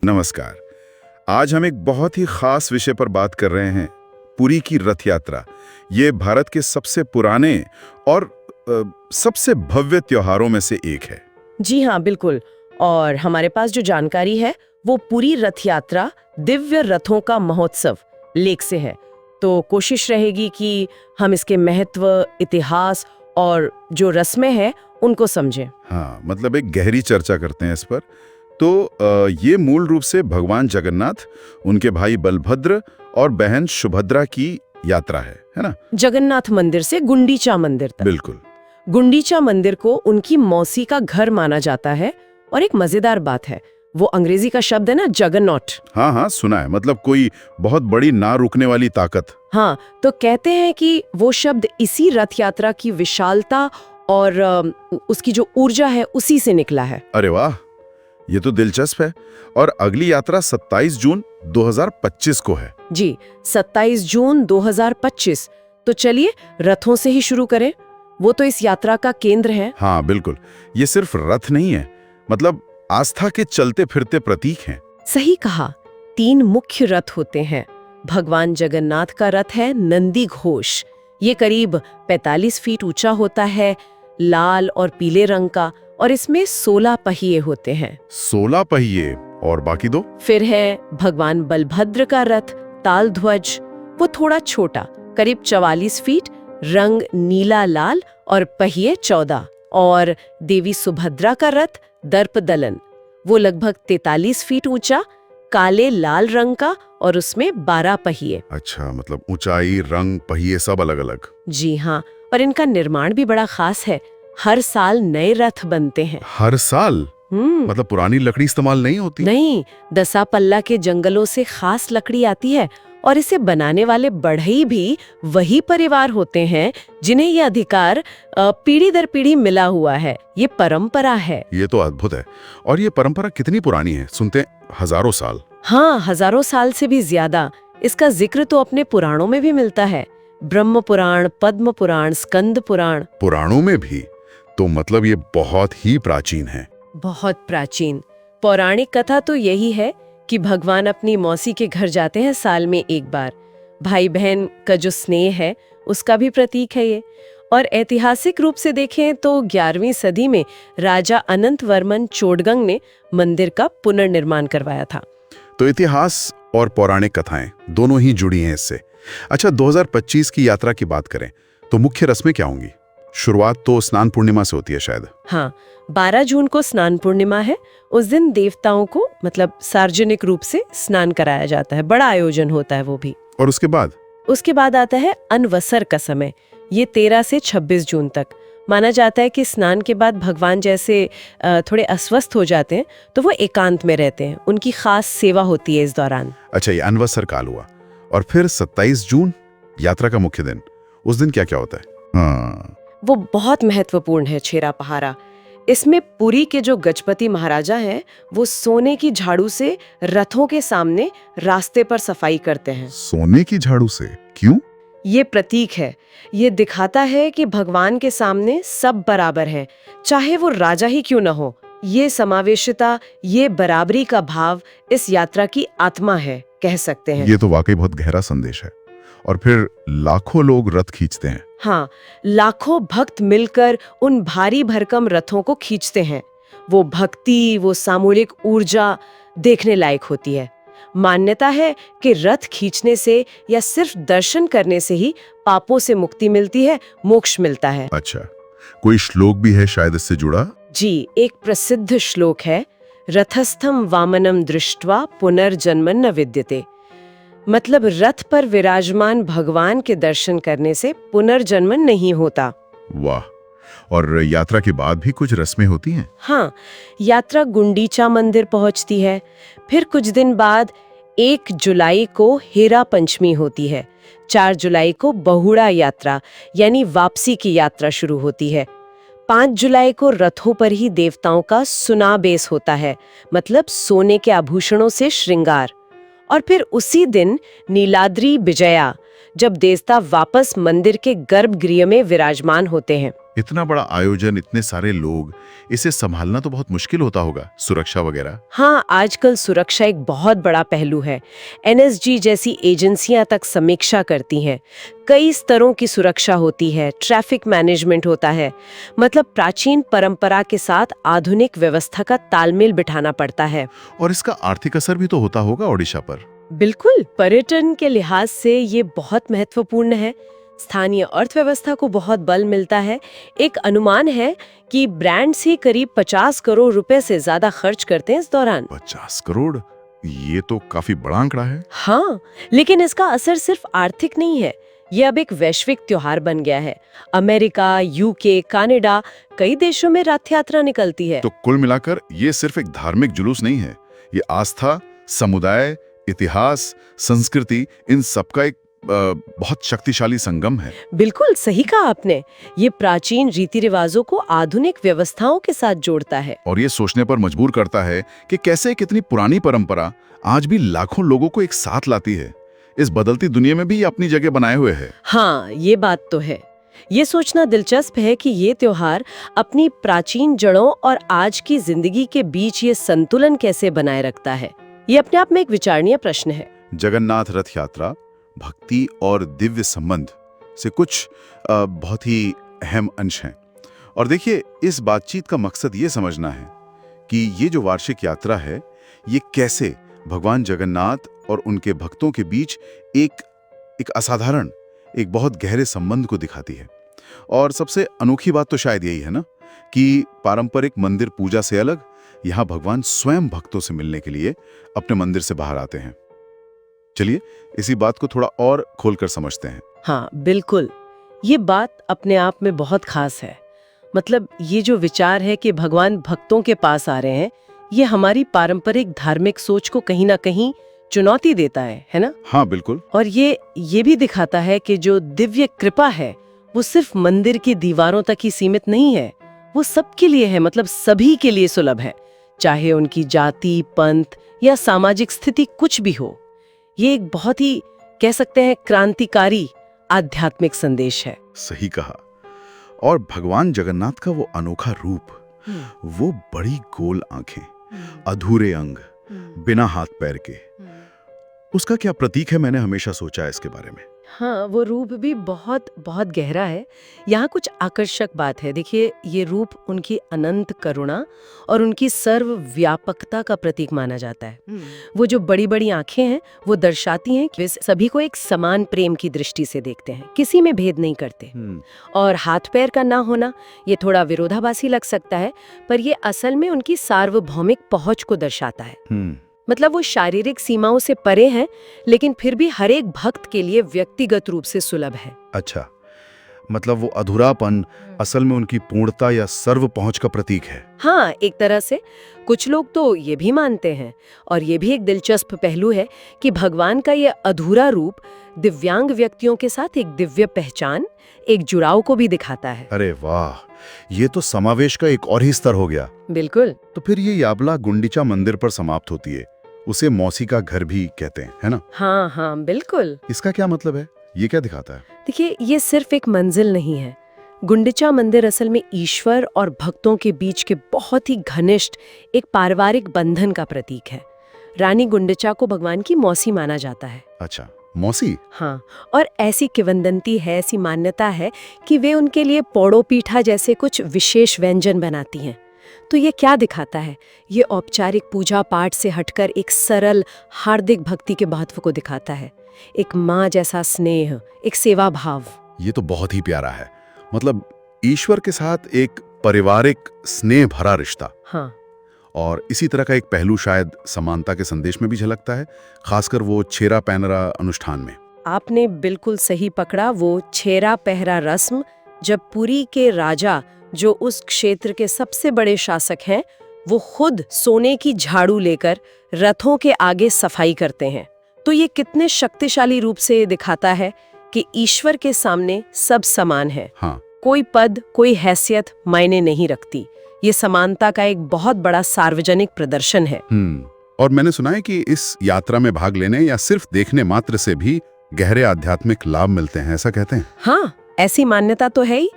नमस्कार। आज हम एक बहुत ही खास विषय पर बात कर रहे हैं, पुरी की रथ यात्रा। ये भारत के सबसे पुराने और सबसे भव्य त्योहारों में से एक है। जी हाँ, बिल्कुल। और हमारे पास जो जानकारी है वो पूरी रथ यात्रा दिव्य रथों का महोत्सव लेख से है। तो कोशिश रहेगी कि हम इसके महत्व, इतिहास और जो रस्में हैं उनको समझें। हाँ, मतलब एक गहरी चर्चा करते हैं इस पर। तो ये मूल रूप से भगवान जगन्नाथ, उनके भाई बलभद्र और बहन सुभद्रा की यात्रा है ना? जगन्नाथ मंदिर से गुंडीचा मंदिर तक। बिल्कुल। गुंडीचा मंदिर को उनकी मौसी का घर माना जाता है। और एक मजेदार बात है, वो अंग्रेजी का शब्द है ना, जगन्नॉट। हाँ हाँ, सुना है। मतलब कोई बहुत बड़ी ना रुकने वाली ताकत। हाँ, तो कहते हैं कि वो शब्द इसी रथ यात्रा की विशालता और उसकी जो ऊर्जा है उसी से निकला है। अरे वाह, ये तो दिलचस्प है। और अगली यात्रा 27 जून 2025 को है। जी, 27 जून 2025। तो चलिए रथों से ही शुरू करें, वो तो इस यात्रा का केंद्र है। हाँ बिल्कुल, ये सिर्फ रथ नहीं है, मतलब आस्था के चलते फिरते प्रतीक हैं। सही कहा। 3 मुख्य रथ होते हैं। भगवान जगन्नाथ का रथ है नंदी घोष। ये करीब 45 फीट ऊंचा होता है, लाल और पीले रंग का, और इसमें 16 पहिए होते हैं। 16 पहिए, और बाकी 2? फिर है भगवान बलभद्र का रथ ताल ध्वज। वो थोड़ा छोटा, करीब 44 फीट, रंग नीला लाल और पहिए 14। और देवी सुभद्रा का रथ दर्प दलन। वो लगभग 43 फीट ऊंचा, काले लाल रंग का, और उसमें 12 पहिए। अच्छा, मतलब ऊंचाई, रंग, पहिए सब अलग अलग। जी हाँ, और इनका निर्माण भी बड़ा खास है। हर साल नए रथ बनते हैं। हर साल? मतलब पुरानी लकड़ी इस्तेमाल नहीं होती? नहीं, दसापल्ला के जंगलों से खास लकड़ी आती है, और इसे बनाने वाले बढ़ई भी वही परिवार होते हैं जिन्हें ये अधिकार पीढ़ी दर पीढ़ी मिला हुआ है। ये परंपरा है। ये तो अद्भुत है। और ये परंपरा कितनी पुरानी है? सुनते हैं हजारों साल। हाँ, हजारों साल से भी ज्यादा। इसका जिक्र तो अपने पुराणों में भी मिलता है। ब्रह्म पुराण, पद्म पुराण, स्कंद पुराण। पुराणों में भी? तो मतलब ये बहुत ही प्राचीन है। बहुत प्राचीन। पौराणिक कथा तो यही है कि भगवान अपनी मौसी के घर जाते हैं साल में एक बार। भाई बहन का जो स्नेह है उसका भी प्रतीक है ये। और ऐतिहासिक रूप से देखें तो 11वीं सदी में राजा अनंत वर्मन चोडगंग ने मंदिर का पुनर्निर्माण करवाया था। तो इतिहास और पौराणिक कथाएं दोनों ही जुड़ी हैं इससे। अच्छा, 2025 की यात्रा की बात करें तो मुख्य रस्में क्या होंगी? शुरुआत तो स्नान पूर्णिमा से होती है शायद। हाँ, 12 जून को स्नान पूर्णिमा है। उस दिन देवताओं को मतलब सार्वजनिक रूप से स्नान कराया जाता है। बड़ा आयोजन होता है वो भी। और उसके बाद? उसके बाद आता है अनवसर का समय। ये 13 से 26 जून तक। माना जाता है कि स्नान के बाद भगवान जैसे थोड़े अस्वस्थ हो जाते हैं तो वो एकांत में रहते हैं। उनकी खास सेवा होती है इस दौरान। अच्छा, ये अनवसर काल हुआ। और फिर 27 जून यात्रा का मुख्य दिन। उस दिन क्या क्या होता है? हाँ, वो बहुत महत्वपूर्ण है, छेरा पहारा। इसमें पुरी के जो गजपति महाराजा हैं वो सोने की झाड़ू से रथों के सामने रास्ते पर सफाई करते हैं। सोने की झाड़ू से? क्यों? ये प्रतीक है। ये दिखाता है कि भगवान के सामने सब बराबर हैं, चाहे वो राजा ही क्यों न हो। ये समावेशिता, ये बराबरी का भाव इस यात्रा की आत्मा है, कह सकते हैं। ये तो वाकई बहुत गहरा संदेश है। और फिर लाखों लोग रथ खींचते हैं। हाँ, लाखों भक्त मिलकर उन भारी भरकम रथों को खींचते हैं। वो भक्ति, वो सामूहिक ऊर्जा देखने लायक होती है। मान्यता है कि रथ खींचने से या सिर्फ दर्शन करने से ही पापों से मुक्ति मिलती है, मोक्ष मिलता है। अच्छा, कोई श्लोक भी है शायद इससे जुड़ा? जी, एक प्रसिद्ध श्लोक है, रथस्थम वामनम दृष्ट्वा पुनर्जन्म न विद्यते। मतलब रथ पर विराजमान भगवान के दर्शन करने से पुनर्जन्म नहीं होता। वाह। और यात्रा के बाद भी कुछ रस्में होती हैं? हाँ, यात्रा गुंडीचा मंदिर पहुंचती है। फिर कुछ दिन बाद 1 जुलाई को हेरा पंचमी होती है। 4 जुलाई को बहुड़ा यात्रा यानी वापसी की यात्रा शुरू होती है। 5 जुलाई को रथों पर ही देवताओं का सुनाबेस होता है, मतलब सोने के आभूषणों से श्रृंगार। और फिर उसी दिन नीलाद्री विजया, जब देवता वापस मंदिर के गर्भगृह में विराजमान होते हैं। इतना बड़ा आयोजन, इतने सारे लोग, इसे संभालना तो बहुत मुश्किल होता होगा, सुरक्षा वगैरह। हाँ, आजकल सुरक्षा एक बहुत बड़ा पहलू है। एनएसजी जैसी एजेंसियां तक समीक्षा करती हैं। कई स्तरों की सुरक्षा होती है, ट्रैफिक मैनेजमेंट होता है। मतलब प्राचीन परंपरा के साथ आधुनिक व्यवस्था का तालमेल बिठाना पड़ता है। और इसका आर्थिक असर भी तो होता होगा ओडिशा पर। बिल्कुल, पर्यटन के लिहाज से ये बहुत महत्वपूर्ण है। स्थानीय अर्थव्यवस्था को बहुत बल मिलता है। एक अनुमान है कि ब्रांड्स ही करीब 50 करोड़ रुपए से ज्यादा खर्च करते हैं इस दौरान। 50 करोड़, ये तो काफी बड़ा आंकड़ा है। हाँ, लेकिन इसका असर सिर्फ आर्थिक नहीं है। ये अब एक वैश्विक त्योहार बन गया है। अमेरिका, यूके, कनाडा, कई देशों में रथ यात्रा निकलती है। तो कुल मिलाकर ये सिर्फ एक धार्मिक जुलूस नहीं है, ये आस्था, समुदाय, इतिहास, संस्कृति, इन सबका एक बहुत शक्तिशाली संगम है। बिल्कुल सही कहा आपने। ये प्राचीन रीति रिवाजों को आधुनिक व्यवस्थाओं के साथ जोड़ता है। और ये सोचने पर मजबूर करता है कि कैसे कितनी पुरानी परंपरा आज भी लाखों लोगों को एक साथ लाती है। इस बदलती दुनिया में भी ये अपनी जगह बनाए हुए है। हाँ, ये बात तो है। ये सोचना दिलचस्प है कि ये त्योहार अपनी प्राचीन जड़ों और आज की जिंदगी के बीच ये संतुलन कैसे बनाए रखता है। ये अपने आप में एक विचारणीय प्रश्न है। जगन्नाथ रथ यात्रा भक्ति और दिव्य संबंध से कुछ बहुत ही अहम अंश हैं। और देखिए, इस बातचीत का मकसद ये समझना है कि ये जो वार्षिक यात्रा है, ये कैसे भगवान जगन्नाथ और उनके भक्तों के बीच एक असाधारण, एक बहुत गहरे संबंध को दिखाती है। और सबसे अनोखी बात तो शायद यही है ना, कि पारंपरिक मंदिर पूजा से अलग यहाँ भगवान स्वयं भक्तों से मिलने के लिए अपने मंदिर से बाहर आते हैं। चलिए इसी बात को थोड़ा और खोलकर समझते हैं। हाँ, बिल्कुल। ये बात अपने आप में बहुत खास है। मतलब ये जो विचार है कि भगवान भक्तों के पास आ रहे हैं, ये हमारी पारंपरिक धार्मिक सोच को कहीं ना कहीं चुनौती देता है ना? हाँ, बिल्कुल। और ये भी दिखाता है कि जो दिव्य कृपा है वो सिर्फ मंदिर की दीवारों तक ही सीमित नहीं है, वो सबके लिए है। मतलब सभी के लिए सुलभ है, चाहे उनकी जाति, पंथ या सामाजिक स्थिति कुछ भी हो। ये एक बहुत ही, कह सकते हैं, क्रांतिकारी आध्यात्मिक संदेश है। सही कहा। और भगवान जगन्नाथ का वो अनोखा रूप, वो बड़ी गोल आंखें, अधूरे अंग, बिना हाथ पैर के, उसका क्या प्रतीक है? मैंने हमेशा सोचा है इसके बारे में। हाँ, वो रूप भी बहुत बहुत गहरा है। यहाँ कुछ आकर्षक बात है। देखिए, ये रूप उनकी अनंत करुणा और उनकी सर्वव्यापकता का प्रतीक माना जाता है। वो जो बड़ी बड़ी आंखें हैं, वो दर्शाती हैं कि वे सभी को एक समान प्रेम की दृष्टि से देखते हैं, किसी में भेद नहीं करते। और हाथ पैर का ना होना, ये थोड़ा विरोधाभासी लग सकता है, पर ये असल में उनकी सार्वभौमिक पहुंच को दर्शाता है। मतलब वो शारीरिक सीमाओं से परे हैं, लेकिन फिर भी हर एक भक्त के लिए व्यक्तिगत रूप से सुलभ है। अच्छा, मतलब वो अधूरापन असल में उनकी पूर्णता या सर्व पहुंच का प्रतीक है। हाँ, एक तरह से। कुछ लोग तो ये भी मानते हैं, और ये भी एक दिलचस्प पहलू है, कि भगवान का ये अधूरा रूप दिव्यांग व्यक्तियों के साथ एक दिव्य पहचान, एक जुड़ाव को भी दिखाता है। अरे वाह, ये तो समावेश का एक और ही स्तर हो गया। बिल्कुल। तो फिर ये याबला गुंडीचा मंदिर पर समाप्त होती है, उसे मौसी का घर भी कहते हैं, है ना? हाँ हाँ, बिल्कुल। इसका क्या मतलब है? ये क्या दिखाता है? देखिए, ये सिर्फ एक मंजिल नहीं है। गुंडीचा मंदिर असल में ईश्वर और भक्तों के बीच के बहुत ही घनिष्ठ एक पारिवारिक बंधन का प्रतीक है। रानी गुंडीचा को भगवान की मौसी माना जाता है। अच्छा, मौसी? हाँ, और ऐसी किंवदंती है, ऐसी मान्यता है कि वे उनके लिए पोड़ो पीठा जैसे कुछ विशेष व्यंजन बनाती हैं। तो ये क्या दिखाता है? ये औपचारिक पूजा पाठ से हटकर एक सरल हार्दिक भक्ति के महत्व को दिखाता है। एक माँ जैसा स्नेह, एक सेवा भाव। ये तो बहुत ही प्यारा है। मतलब ईश्वर के साथ एक पारिवारिक स्नेह भरा रिश्ता। हाँ। और इसी तरह का एक पहलू शायद समानता के संदेश में भी झलकता है, खासकर वो छेरा पहनरा अनुष्ठान में। आपने बिल्कुल सही पकड़ा। वो छेरा पहरा रस्म, जब पुरी के राजा, जो उस क्षेत्र के सबसे बड़े शासक हैं, वो खुद सोने की झाड़ू लेकर रथों के आगे सफाई करते हैं, तो ये कितने शक्तिशाली रूप से दिखाता है कि ईश्वर के सामने सब समान है। हाँ। कोई पद, कोई हैसियत मायने नहीं रखती। ये समानता का एक बहुत बड़ा सार्वजनिक प्रदर्शन है। और मैंने सुना है कि इस यात्रा में भाग लेने या सिर्फ देखने मात्र से भी गहरे आध्यात्मिक लाभ मिलते हैं, ऐसा कहते हैं? हाँ, ऐसी मान्यता तो है ही।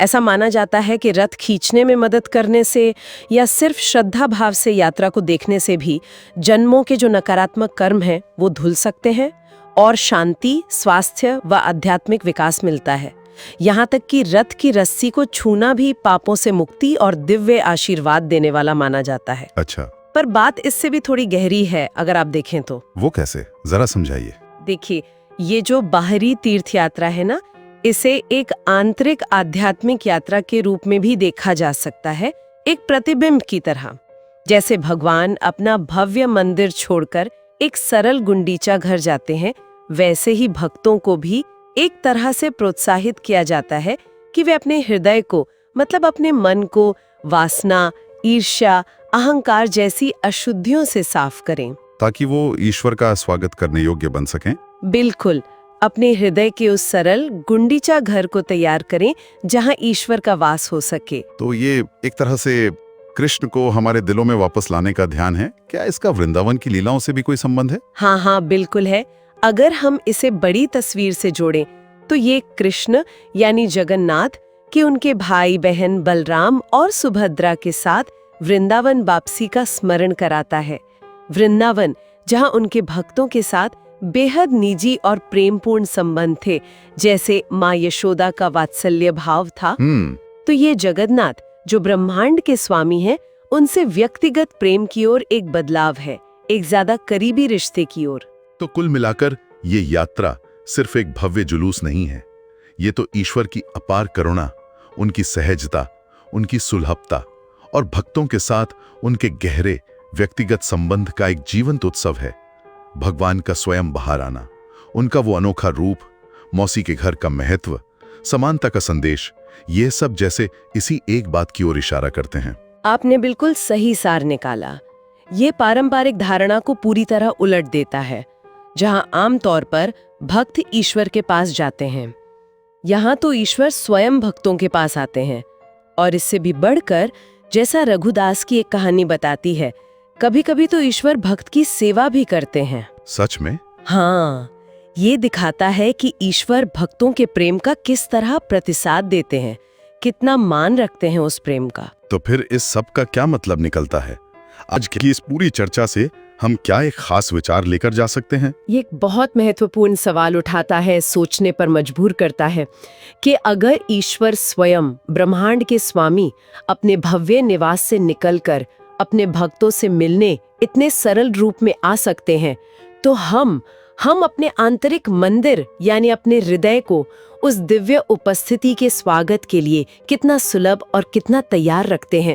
ऐसा माना जाता है कि रथ खींचने में मदद करने से या सिर्फ श्रद्धा भाव से यात्रा को देखने से भी जन्मों के जो नकारात्मक कर्म हैं वो धुल सकते हैं और शांति, स्वास्थ्य व आध्यात्मिक विकास मिलता है। यहाँ तक कि रथ की रस्सी को छूना भी पापों से मुक्ति और दिव्य आशीर्वाद देने वाला माना जाता है। अच्छा, पर बात इससे भी थोड़ी गहरी है अगर आप देखें तो। वो कैसे, जरा समझाइए। देखिए, ये जो बाहरी तीर्थ यात्रा है ना, इसे एक आंतरिक आध्यात्मिक यात्रा के रूप में भी देखा जा सकता है, एक प्रतिबिंब की तरह। जैसे भगवान अपना भव्य मंदिर छोड़कर एक सरल गुंडीचा घर जाते हैं, वैसे ही भक्तों को भी एक तरह से प्रोत्साहित किया जाता है कि वे अपने हृदय को, मतलब अपने मन को वासना, ईर्ष्या, अहंकार जैसी अशुद्धियों से साफ करें, ताकि वो ईश्वर का स्वागत करने योग्य बन सकें। बिल्कुल, अपने हृदय के उस सरल गुंडीचा घर को तैयार करें जहां ईश्वर का वास हो सके। तो ये एक तरह से कृष्ण को हमारे दिलों में वापस लाने का ध्यान है। क्या इसका वृंदावन की लीलाओं से भी कोई संबंध है? हाँ, बिल्कुल है। अगर हम इसे बड़ी तस्वीर से जोड़ें तो ये कृष्ण यानी जगन्नाथ कि उनके भाई बहन बलराम और सुभद्रा के साथ वृंदावन वापसी का स्मरण कराता है। वृंदावन जहां उनके भक्तों के साथ बेहद निजी और प्रेमपूर्ण संबंध थे, जैसे माँ यशोदा का वात्सल्य भाव था। तो ये जगन्नाथ जो ब्रह्मांड के स्वामी हैं, उनसे व्यक्तिगत प्रेम की ओर एक बदलाव है, एक ज्यादा करीबी रिश्ते की ओर। तो कुल मिलाकर ये यात्रा सिर्फ एक भव्य जुलूस नहीं है, ये तो ईश्वर की अपार करुणा, उनकी सहजता, उनकी सुलभता और भक्तों के साथ उनके गहरे व्यक्तिगत संबंध का एक जीवंत उत्सव है। भगवान का स्वयं बाहर आना, उनका वो अनोखा रूप, मौसी के घर का महत्व, समानता का संदेश, ये सब जैसे इसी एक बात की ओर इशारा करते हैं। आपने बिल्कुल सही सार निकाला। ये पारंपरिक धारणा को पूरी तरह उलट देता है। जहां आमतौर पर भक्त ईश्वर के पास जाते हैं, यहाँ तो ईश्वर स्वयं भक्तों के पास आते हैं। और इससे भी बढ़कर, जैसा रघुदास की एक कहानी बताती है, कभी कभी तो ईश्वर भक्त की सेवा भी करते हैं। सच में? हाँ, ये दिखाता है कि ईश्वर भक्तों के प्रेम का किस तरह प्रतिसाद देते हैं, कितना मान रखते हैं उस प्रेम का। तो फिर इस सब का क्या मतलब निकलता है? आज की इस पूरी चर्चा से हम क्या एक खास विचार लेकर जा सकते हैं? ये एक बहुत महत्वपूर्ण सवाल उठाता है, सोचने पर मजबूर करता है कि अगर ईश्वर स्वयं ब्रह्मांड के स्वामी अपने भव्य निवास से निकलकर अपने भक्तों से मिलने इतने सरल रूप में आ सकते हैं, तो हम अपने आंतरिक मंदिर यानी अपने हृदय को उस दिव्य उपस्थिति के स्वागत के लिए कितना सुलभ और कितना तैयार रखते हैं।